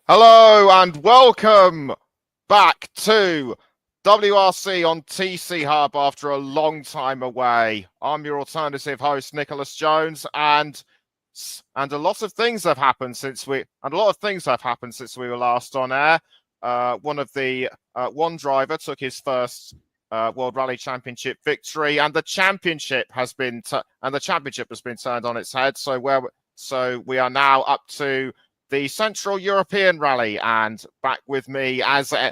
Hello and welcome back to WRC on TCHUB after a long time away. I'm your alternative host, Nicholas Jones, and a lot of things have happened since we were last on air. One driver took his first World Rally Championship victory, and the championship has been turned on its head. So we are now up to the Central European Rally, and back with me as he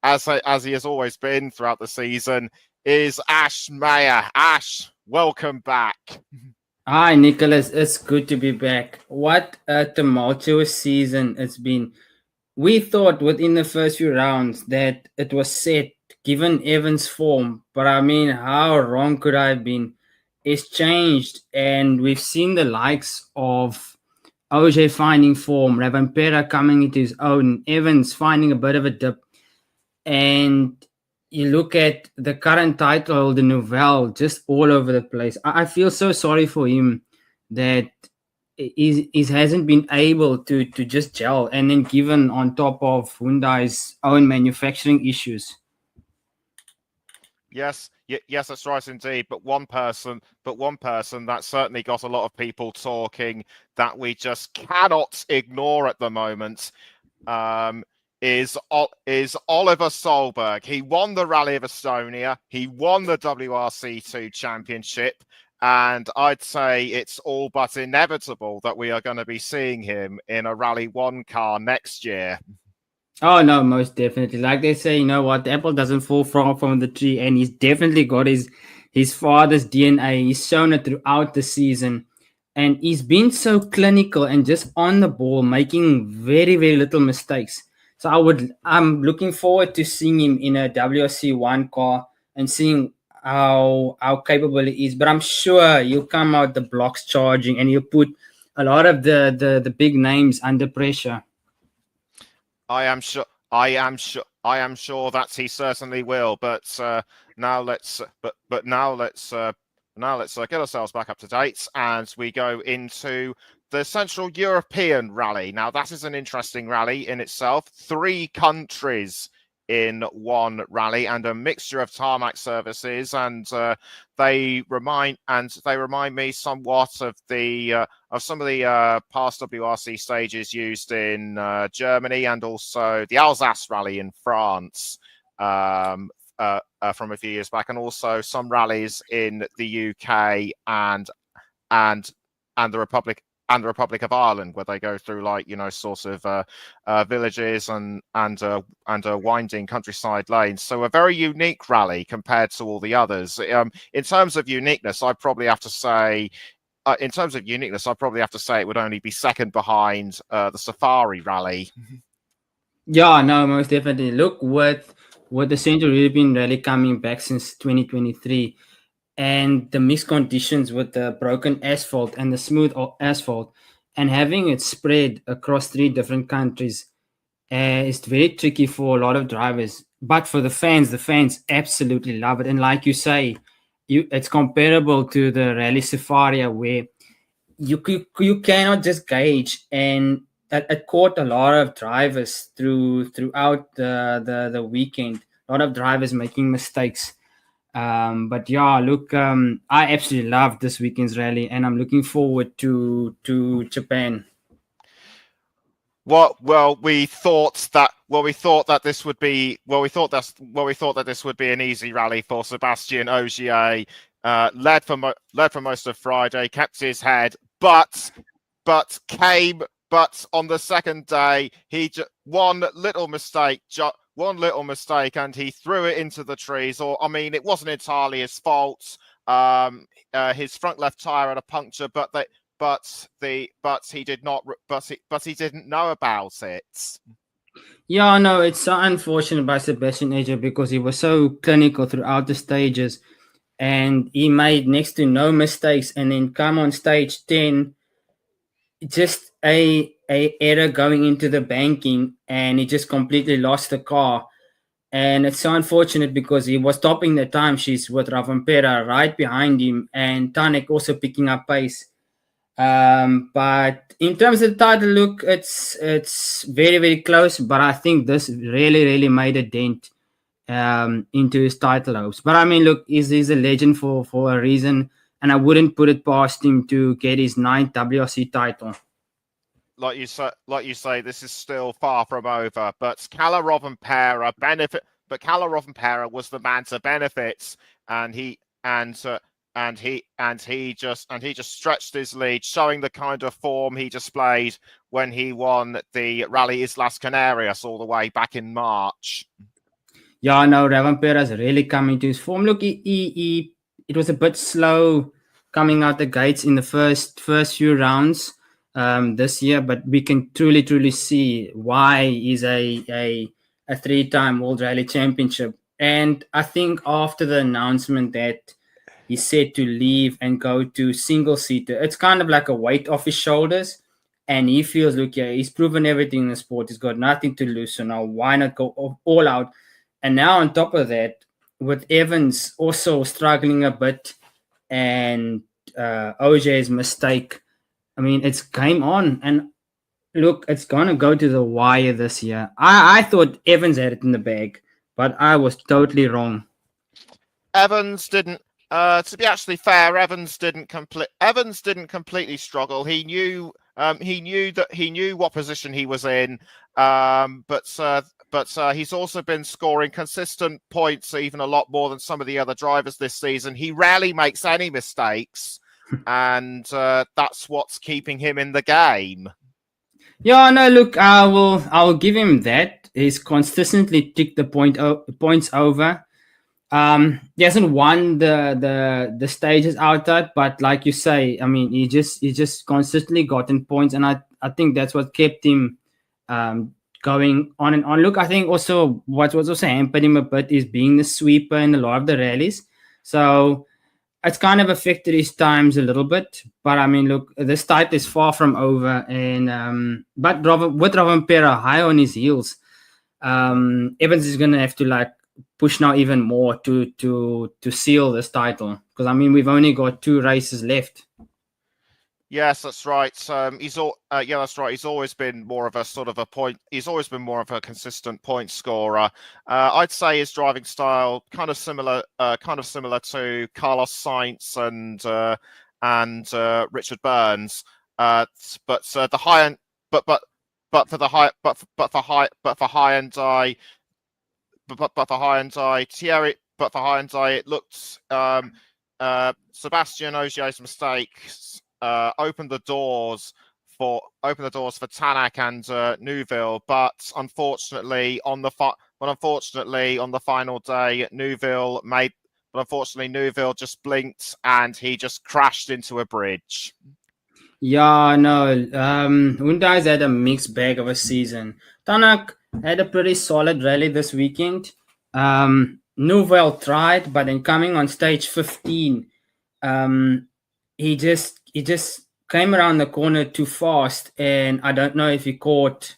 has always been throughout the season is Ash Mayer. Ash, welcome back. Hi, Nicholas. It's good to be back. What a tumultuous season it's been. We thought within the first few rounds that it was set given Evans' form, but I mean, how wrong could I have been? It's changed, and we've seen the likes of OJ finding form, Ravampera coming into his own, Evans finding a bit of a dip, and you look at the current title, the Nouvelle, just all over the place. I feel so sorry for him that he hasn't been able to just gel, and then given on top of Hyundai's own manufacturing issues. Yes, yes, that's right indeed. But one person that certainly got a lot of people talking that we just cannot ignore at the moment. Is Oliver Solberg. He won the Rally of Estonia. He won the WRC2 Championship. And I'd say it's all but inevitable that we are going to be seeing him in a Rally 1 car next year. Oh no, most definitely. Like they say, you know what, the apple doesn't fall from the tree, and he's definitely got his father's DNA. He's shown it throughout the season. And he's been so clinical and just on the ball, making very, very little mistakes. So I'm looking forward to seeing him in a WRC one car and seeing how capable he is. But I'm sure he'll come out the blocks charging, and he'll put a lot of the big names under pressure. I am sure that he certainly will. But now let's get ourselves back up to date, and we go into the Central European Rally. Now, that is an interesting rally in itself. 3 countries in one rally and a mixture of tarmac services, and they remind me somewhat of some of the past WRC stages used in Germany, and also the Alsace Rally in France from a few years back, and also some rallies in the UK and the Republic of Ireland, where they go through villages and winding countryside lanes. So a very unique rally compared to all the others. In terms of uniqueness, I'd probably have to say it would only be second behind the Safari Rally. Yeah, no, most definitely. Look, with the Central European Rally coming back since 2023, and the mixed conditions with the broken asphalt and the smooth asphalt, and having it spread across 3 different countries, is very tricky for a lot of drivers. But for the fans absolutely love it. And like you say, it's comparable to the Rally Safaria, where you cannot just gauge, and it caught a lot of drivers throughout the weekend. A lot of drivers making mistakes. But yeah, look, I absolutely love this weekend's rally, and I'm looking forward to Japan. We thought that this would be an easy rally for Sebastien Ogier. Led for most of Friday, kept his head, but on the second day he one little mistake, and he threw it into the trees. Or, I mean, it wasn't entirely his fault. His front left tire had a puncture, but he didn't know about it. Yeah, no, it's so unfortunate by Sebastian Ager, because he was so clinical throughout the stages, and he made next to no mistakes, and then come on stage 10, just a error going into the banking, and he just completely lost the car. And it's so unfortunate because he was topping the time sheets with Ravampera right behind him, and Tanek also picking up pace. But in terms of the title, look, it's very very close. But I think this really made a dent into his title hopes. But I mean, look, he's a legend for a reason, and I wouldn't put it past him to get his ninth WRC title. Like you say, this is still far from over. But Kalle Rovanperä benefit. But Kalle Rovanperä was the man to benefit, and he just stretched his lead, showing the kind of form he displayed when he won the Rally Islas Canarias all the way back in March. Yeah, no, Rovanperã's really coming to his form. Look, it was a bit slow coming out the gates in the first few rounds this year, but we can truly see why he's a 3-time World Rally Championship. And I think after the announcement that he's set to leave and go to single seater, it's kind of like a weight off his shoulders. And he feels, look, yeah, he's proven everything in the sport. He's got nothing to lose. So now why not go all out? And now on top of that, with Evans also struggling a bit and OJ's mistake, I mean, it's game on. And look, it's going to go to the wire this year. I thought Evans had it in the bag, but I was totally wrong. Evans didn't. To be actually fair, Evans didn't completely struggle. He knew what position he was in, but he's also been scoring consistent points, even a lot more than some of the other drivers this season. He rarely makes any mistakes, and that's what's keeping him in the game. Yeah, no, look, I'll give him that. He's consistently ticked the points over. He hasn't won the stages out there, but like you say, I mean, he just consistently gotten points, and I think that's what kept him going on and on. Look, I think also what was also hampered him a bit is being the sweeper in a lot of the rallies, so it's kind of affected his times a little bit. But I mean, look, this title is far from over, and but with Rovanperä high on his heels, Evans is gonna have to push now even more to seal this title, because I mean we've only got 2 races left. Yes, that's right. That's right. He's always been more of a He's always been more of a consistent point scorer. I'd say his driving style kind of similar to Carlos Sainz and Richard Burns. But for Hyundai, it looked Sebastian Ogier's mistakes opened the doors for Tanak and Neuville, but unfortunately on the final day, Neuville just blinked and he just crashed into a bridge. Yeah, no, Hyundai's had a mixed bag of a season. Tanak had a pretty solid rally this weekend. Neuville tried, but then coming on stage 15, he just came around the corner too fast, and I don't know if he caught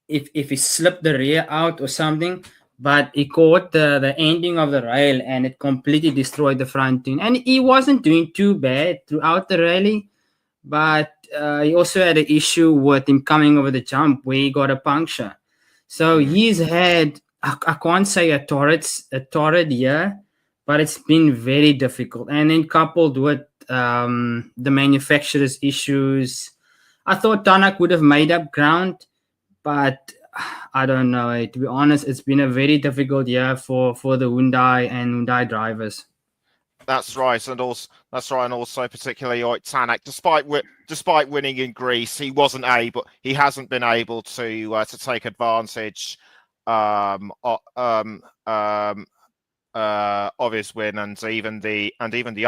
if he slipped the rear out or something, but he caught the ending of the rail and it completely destroyed the front end. And he wasn't doing too bad throughout the rally, but he also had an issue with him coming over the jump where he got a puncture. So he's had, I can't say a torrid year, but it's been very difficult. And then coupled with the manufacturer's issues, I thought Tanak would have made up ground, but I don't know. To be honest, it's been a very difficult year for the Hyundai and Hyundai drivers. That's right, and also particularly Tanak, despite winning in Greece, he hasn't been able to take advantage of his win, and even the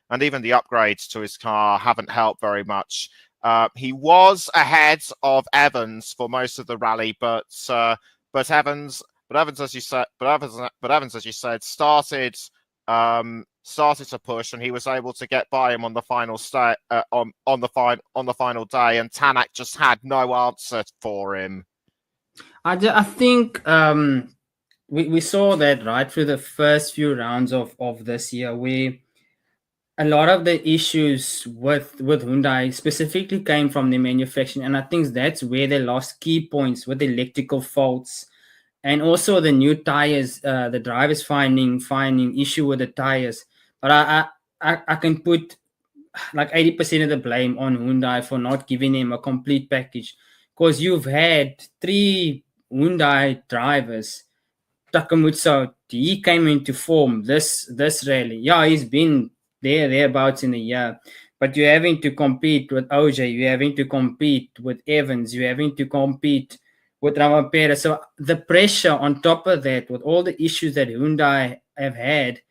upgrades to his car haven't helped very much. He was ahead of Evans for most of the rally, but Evans, as you said, started to push, and he was able to get by him on the final on the final day, and Tanak just had no answer for him. I think we saw that right through the first few rounds of this year, where a lot of the issues with Hyundai specifically came from the manufacturing, and I think that's where they lost key points with electrical faults, and also the new tires. The drivers finding issue with the tires, but I can put like 80% of the blame on Hyundai for not giving him a complete package, because you've had three Hyundai drivers. Takamutsu, he came into form this rally. Yeah, he's been thereabouts in a year, but you're having to compete with OJ, you're having to compete with Evans, you're having to compete with Ramampera. So the pressure on top of that, with all the issues that Hyundai have had,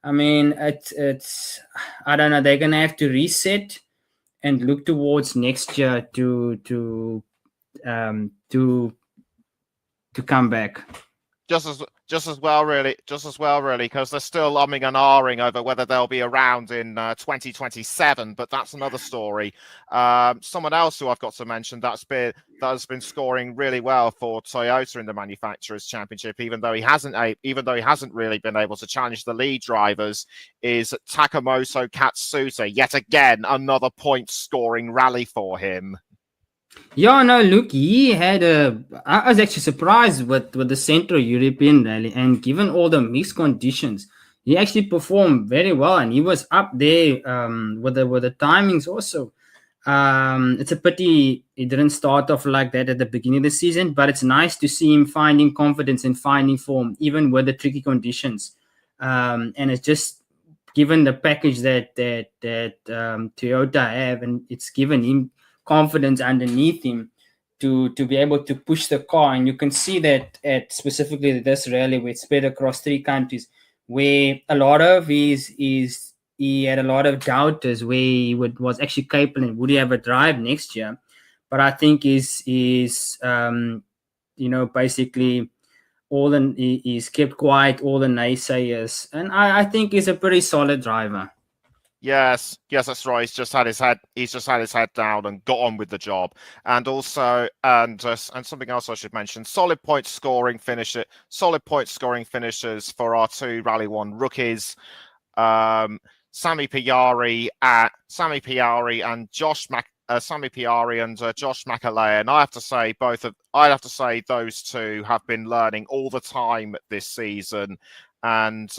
I mean, it's I don't know. They're gonna have to reset and look towards next year um to to come back. Just as well, really, because they're still umming and ahhing over whether they'll be around in 2027. But that's another story. Someone else who I've got to mention that has been scoring really well for Toyota in the Manufacturers Championship, even though he hasn't really been able to challenge the lead drivers, is Takamoto Katsuta. Yet again, another point scoring rally for him. Yeah, no, look, he had a. I was actually surprised with the Central European rally, and given all the mixed conditions, he actually performed very well, and he was up there with the timings also. It's a pity it didn't start off like that at the beginning of the season, but it's nice to see him finding confidence and finding form, even with the tricky conditions. And it's just given the package that Toyota have, and it's given him confidence underneath him to be able to push the car. And you can see that at specifically this rally where it's spread across three countries, where a lot of his he had a lot of doubters where was actually capable and would he have a drive next year. But I think is basically he's kept quiet all the naysayers, and I think he's a pretty solid driver. Yes, that's right. He's just had his head down and got on with the job. And also, and something else I should mention: solid point scoring finishes for our two Rally One rookies, Sami Piari and Josh Makalea. And I have to say those two have been learning all the time this season, and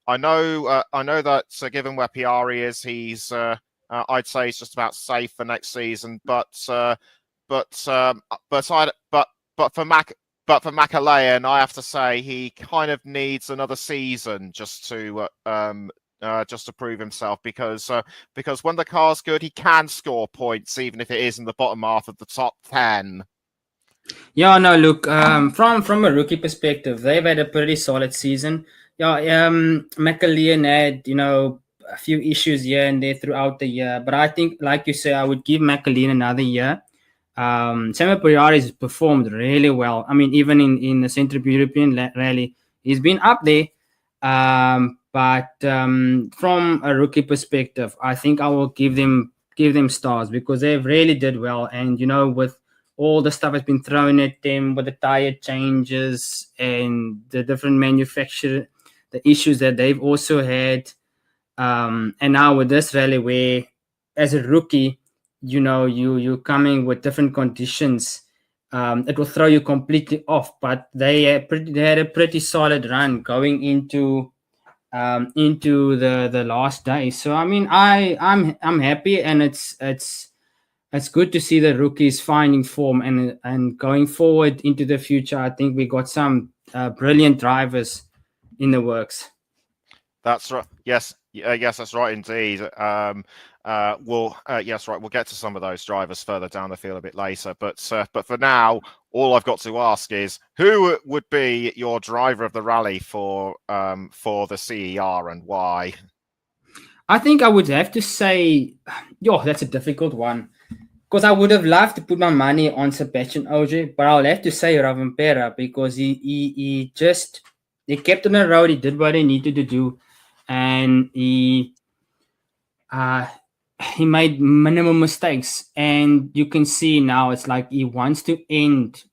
I know that given where Piari is, he's I'd say he's just about safe for next season. But for Makalea, I have to say he kind of needs another season just to prove himself, because when the car's good, he can score points even if it is in the bottom half of the top 10. Yeah, no, look, from a rookie perspective, they've had a pretty solid season. Yeah, McAlean had, a few issues here and there throughout the year, but I think, like you say, I would give McAlean another year. Samuel Piari's performed really well. I mean, even in the Central European Rally, he's been up there. But from a rookie perspective, I think I will give them stars because they really did well. And with all the stuff that's been thrown at them with the tire changes and the different manufacturer, the issues that they've also had. And now with this rally where as a rookie, you're coming with different conditions, it will throw you completely off. But they had a pretty solid run going into the last day. So I mean, I'm happy, and it's good to see the rookies finding form and going forward into the future. I think we got some brilliant drivers in the works. That's right. Yes, that's right indeed. Yes, right. We'll get to some of those drivers further down the field a bit later. But for now, all I've got to ask is who would be your driver of the rally for the CER and why? I think I would have to say, that's a difficult one. Because I would have loved to put my money on Sebastian Ogier, but I'll have to say Ravampera because he kept on the road, he did what he needed to do, and he made minimum mistakes. And you can see now it's like he wants to end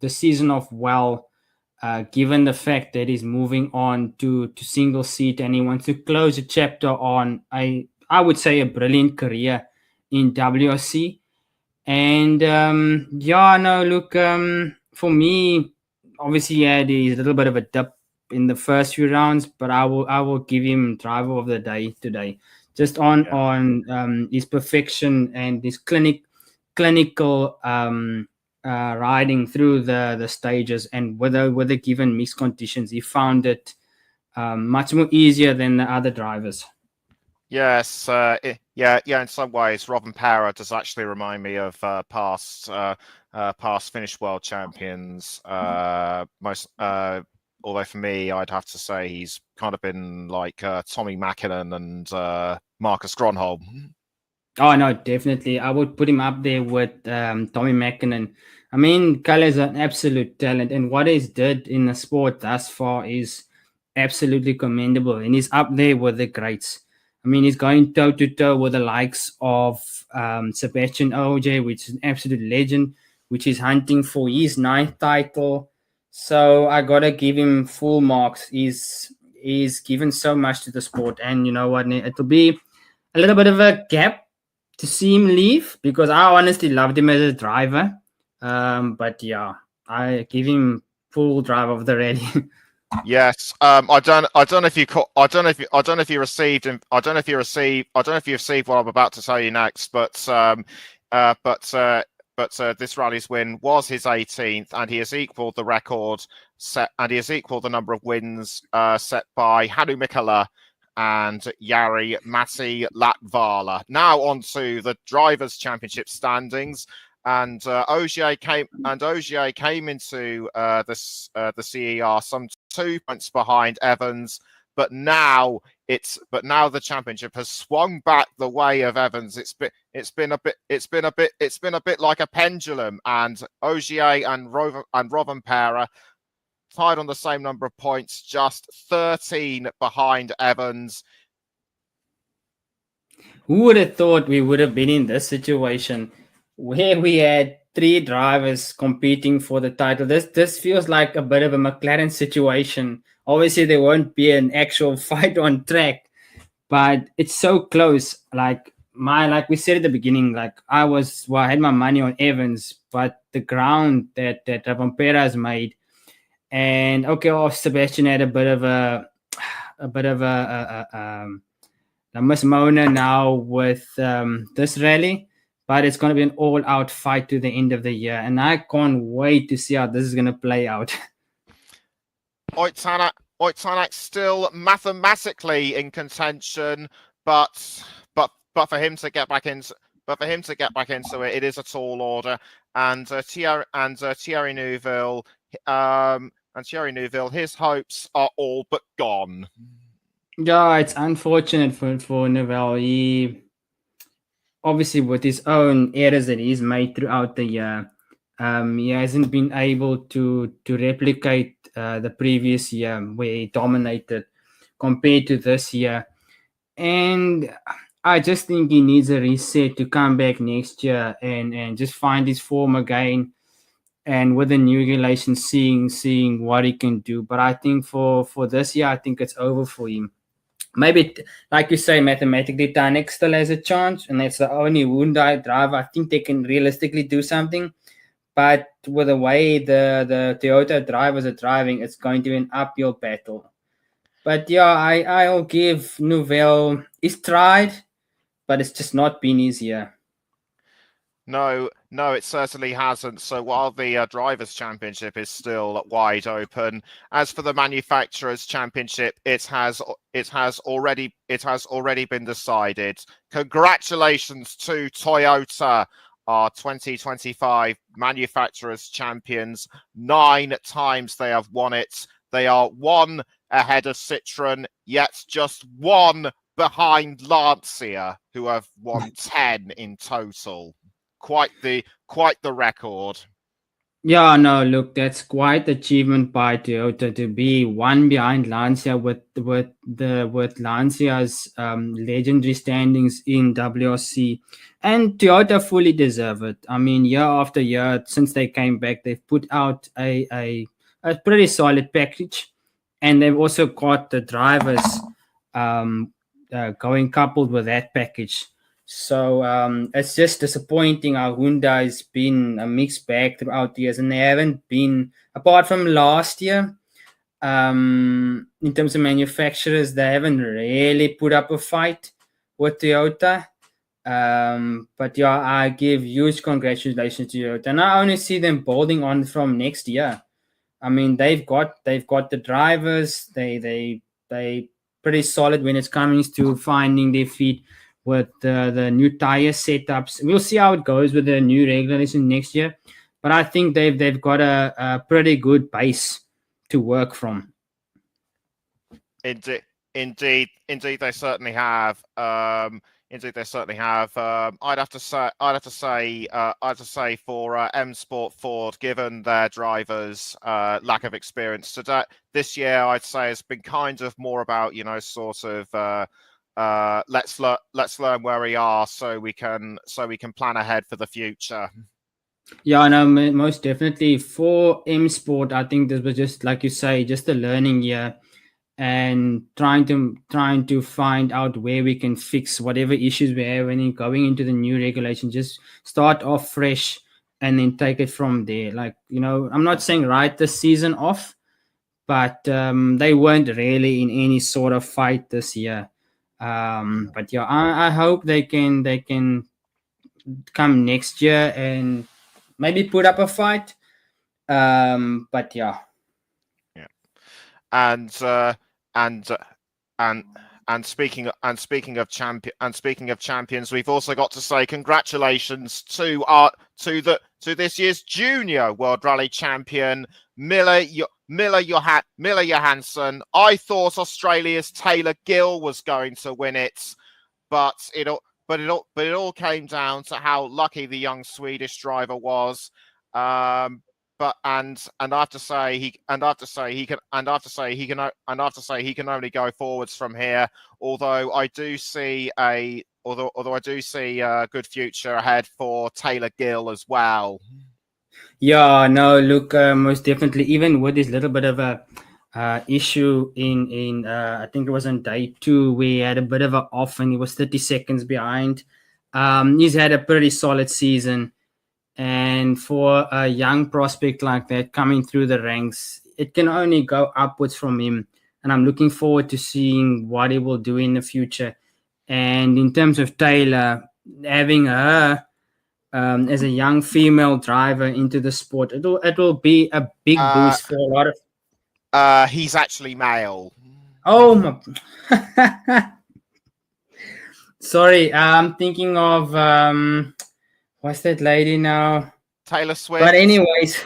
the season off well. given the fact that he's moving on to single seat and he wants to close a chapter on I would say a brilliant career in WRC. And no, look, for me, obviously he had a little bit of a dip in the first few rounds, but I will give him driver of the day today, just on his perfection and his clinical riding through the stages, and whether given mixed conditions, he found it much more easier than the other drivers. Yes, In some ways, Robin Power does actually remind me of past Finnish world champions. Although for me, I'd have to say he's kind of been like Tommy Mäkinen and Marcus Gronholm. Oh no, definitely. I would put him up there with Tommy Mäkinen. I mean, Kalle is an absolute talent, and what he's did in the sport thus far is absolutely commendable, and he's up there with the greats. I mean, he's going toe to toe with the likes of Sebastian Ogier, which is an absolute legend, which is hunting for his 9th title. So I gotta give him full marks. He's given so much to the sport, and you know what? It'll be a little bit of a gap to see him leave, because I honestly loved him as a driver. But yeah, I give him full drive of the rally. Yes, I don't know if you received what I'm about to tell you next, but this rally's win was his 18th, and he has equalled the record set, and he has equalled the number of wins set by Hannu Mikkola and Jari-Matti Latvala. Now on to the Drivers' Championship standings. And Ogier came into the CER some 2 points behind Evans, but now the championship has swung back the way of Evans. It's been a bit like a pendulum, and Ogier and Rovanperä tied on the same number of points, just 13 behind Evans. Who would have thought we would have been in this situation where we had 3 drivers competing for the title? This feels like a bit of a McLaren situation. Obviously, there won't be an actual fight on track, but it's so close. Like we said at the beginning, like I had my money on Evans, but the ground that Rovanperä has made, and Sebastian had a bit of a misnomer now with this rally. But it's going to be an all-out fight to the end of the year, and I can't wait to see how this is going to play out. Oitanak still mathematically in contention, but for him to get back into it, it is a tall order. And Thierry Neuville, his hopes are all but gone. Yeah, it's unfortunate for Neuville. Obviously, with his own errors that he's made throughout the year, he hasn't been able to replicate the previous year where he dominated compared to this year. And I just think he needs a reset to come back next year and just find his form again. And with the new regulations, seeing what he can do. But I think for this year, I think it's over for him. Maybe, like you say, mathematically, Tanek still has a chance, and that's the only Hyundai driver. I think they can realistically do something. But with the way the Toyota drivers are driving, it's going to be an uphill battle. But yeah, I'll give Neuville, he's tried, but it's just not been easier. No, it certainly hasn't. So while the Drivers' Championship is still wide open, as for the Manufacturers' Championship, it has already been decided. Congratulations to Toyota, our 2025 Manufacturers' Champions. 9 times they have won it. They are 1 ahead of Citroën, yet just 1 behind Lancia, who have won 10 in total. Quite the record. Yeah, no, look, that's quite the achievement by Toyota to be 1 behind Lancia with Lancia's legendary standings in WRC, and Toyota fully deserve it. I mean, year after year since they came back, they've put out a a pretty solid package, and they've also got the drivers going coupled with that package. So it's just disappointing how Hyundai has been a mixed bag throughout the years, and they haven't been, apart from last year, in terms of manufacturers, they haven't really put up a fight with Toyota. But yeah, I give huge congratulations to Toyota, and I only see them building on from next year. I mean, they've got the drivers. They pretty solid when it's coming to finding their feet with the new tire setups. We'll see how it goes with the new regulation next year, but I think they've got a pretty good base to work from. Indeed, they certainly have. Indeed, they certainly have. I'd have to say for M Sport Ford, given their drivers' lack of experience today, this year, I'd say it's been kind of more about, sort of let's learn where we are so we can plan ahead for the future. Yeah, no, most definitely for M Sport, I think this was just like you say, just a learning year, and trying to find out where we can fix whatever issues we have when going into the new regulation. Just start off fresh and then take it from there. Like, I'm not saying write the season off, but they weren't really in any sort of fight this year. But yeah, I hope they can come next year and maybe put up a fight. But yeah. And speaking of champions, we've also got to say congratulations to this year's junior World Rally champion Miller Johansson. I thought Australia's Taylor Gill was going to win it, but it all came down to how lucky the young Swedish driver was. But I have to say he can only go forwards from here. Although I do see a good future ahead for Taylor Gill as well. Yeah, no, look, most definitely. Even with this little bit of a issue in I think it was on day 2 where he had a bit of an off and he was 30 seconds behind. He's had a pretty solid season. And for a young prospect like that coming through the ranks, it can only go upwards from him. And I'm looking forward to seeing what he will do in the future. And in terms of Taylor, having her as a young female driver into the sport, it will be a big boost for a lot of. He's actually male. Oh my! Sorry, I'm thinking of what's that lady now? Taylor Swift. But anyways.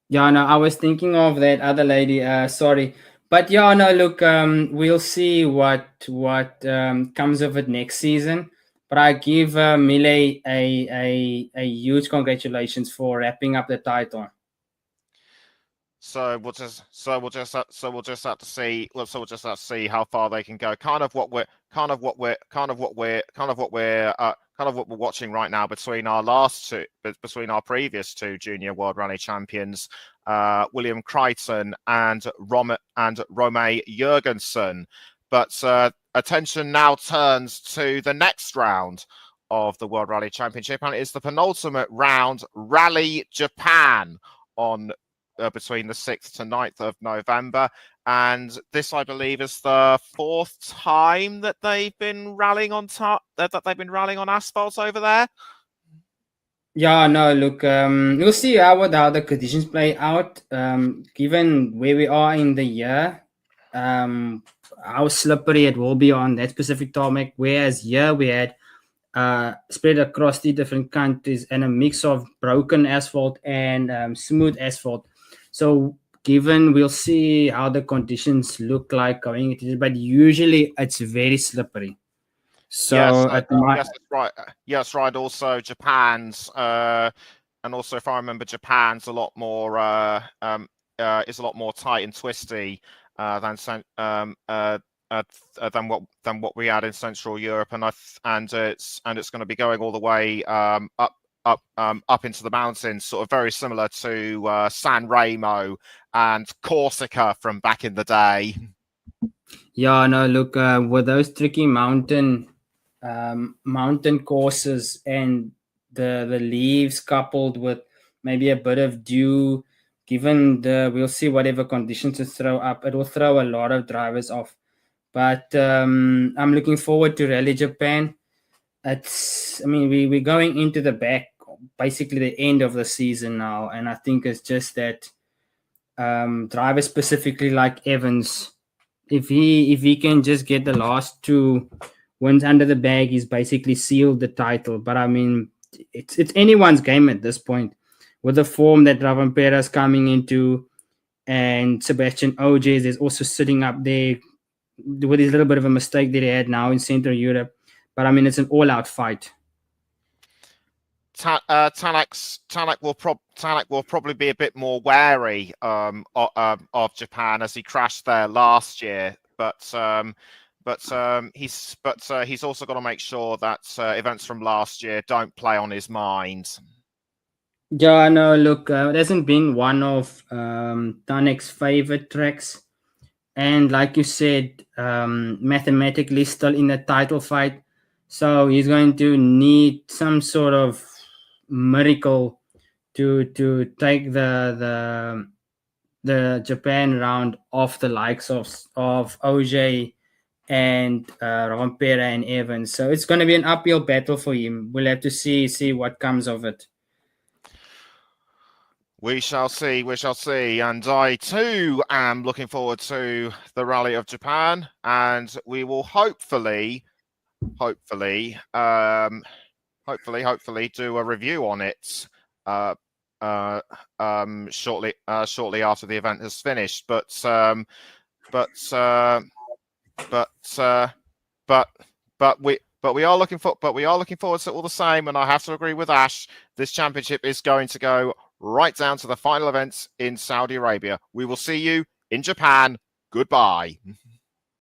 Yeah, no, I was thinking of that other lady. Sorry, but yeah, no, look, we'll see what comes of it next season. But I give Mille a huge congratulations for wrapping up the title. So we'll just have to see. So we'll just have to see how far they can go. Kind of what we're watching right now between our previous 2 junior World Rally champions, William Crichton and Rome Jurgensen. But attention now turns to the next round of the World Rally Championship, and it's the penultimate round, Rally Japan, on between the 6th to 9th of November. And this, I believe, is the 4th time that they've been rallying on asphalt over there. Yeah, no, look, we'll see how the conditions play out. Given where we are in the year, how slippery it will be on that specific tarmac. Whereas here we had spread across 3 different countries and a mix of broken asphalt and smooth asphalt. So we'll see how the conditions look like going into it, but usually it's very slippery. So yes, that's right. Yes, right. Also, Japan's and also, if I remember, Japan's a lot more is a lot more tight and twisty than than what we had in Central Europe, and it's going to be going all the way up into the mountains, sort of very similar to San Remo and Corsica from back in the day. Yeah, no, look, with those tricky mountain courses and the leaves coupled with maybe a bit of dew, we'll see whatever conditions it throw up, it will throw a lot of drivers off. But I'm looking forward to Rally Japan. We're going into basically the end of the season now, and I think it's just that drivers specifically like Evans, if he can just get the last 2 wins under the bag, he's basically sealed the title. But I mean, it's anyone's game at this point with the form that Rovanpera is coming into, and Sebastian Ogier is also sitting up there with his little bit of a mistake that he had now in Central Europe. But I mean, it's an all-out fight. Tanak will probably be a bit more wary of Japan, as he crashed there last year. But he's also got to make sure that events from last year don't play on his mind. Yeah, no, look, it hasn't been one of Tanek's favorite tracks. And like you said, mathematically still in the title fight. So he's going to need some sort of miracle to take the Japan round off the likes of OJ and Rovanpera and Evans. So it's going to be an uphill battle for him. We'll have to see what comes of it. We shall see. And I too am looking forward to the Rally of Japan, and we will hopefully do a review on it shortly after the event has finished. But we are looking forward to it all the same. And I have to agree with Ash. This championship is going to go right down to the final events in Saudi Arabia. We will see you in Japan. Goodbye.